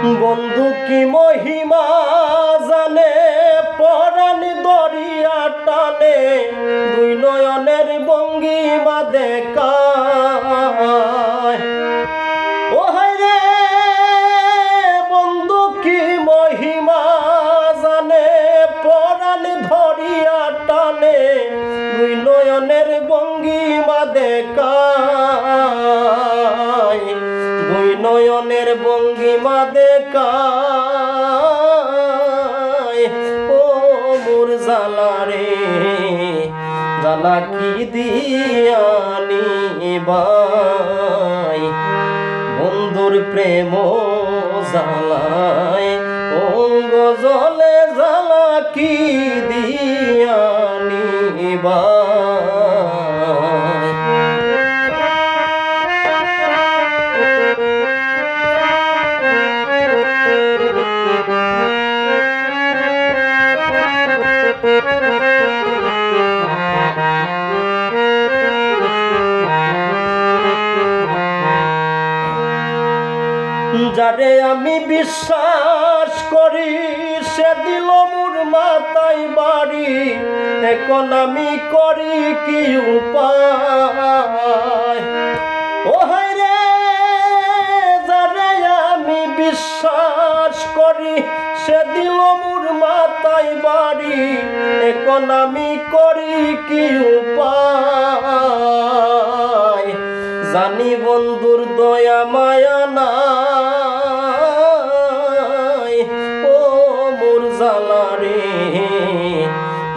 বন্ধু কি মহিমা জানে পরাণ দরিয়া টানে দুই নয়নের ভঙ্গিমা দেখায়। ও হায় রে বন্ধু কি মহিমা জানে পরাণ ধরিয়া টানে দুই নয়নের ভঙ্গিমা দেখায়। দুই নয়নের ভঙ্গিমা দেখায়। ও মোর জালা রে জালা কি দিয়ানি বাই বন্ধুর প্রেম জালায় অঙ্গ জলে জালা কি দিয়ানি বাই। যারে আমি বিশ্বাস করি সে দিল মোর মাথায় বাড়ি এখন আমি করি কি উপায়। ও হায় রে যারে আমি বিশ্বাস করি সে দিল মোর মাথায় বাড়ি এখন আমি করি কি উপায়। জানি বন্ধুর দয়া মায়া নাই ও মোর জালা রে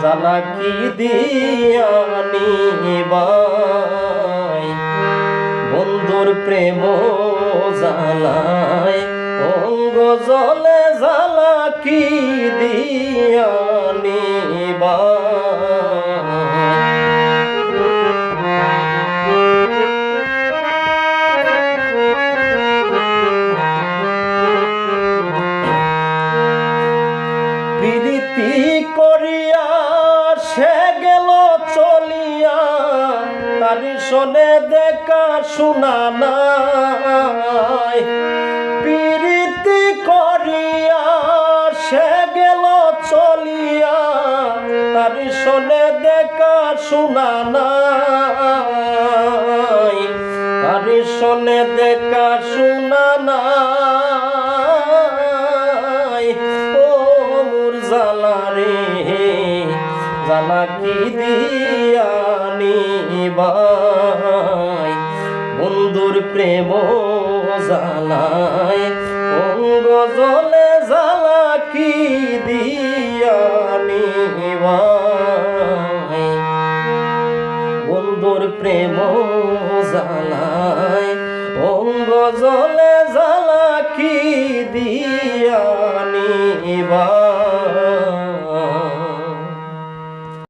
জালা কি দিয়ানি বাই বন্ধুর প্রেম জালায় অঙ্গ জলে জালা কি দিয়ানি বাই। প্রীতি করিয়া সে গেল চলিয়া তার শোনে দেখা শোনা নাই। প্রীতি করিয়া সে গেল চলিয়া তার শোনে দেখা শোনা নাই। তার শোনে দেখা শোনা নাই। ও মোর জালা রে জালা কি দিয়ানি বাই বন্ধুর প্রেম জালায় অঙ্গ জলে জালা কি দিয়ানি বাই বন্ধুর প্রেম জালায় অঙ্গ জলে জালা কি দিয়ানি বাই।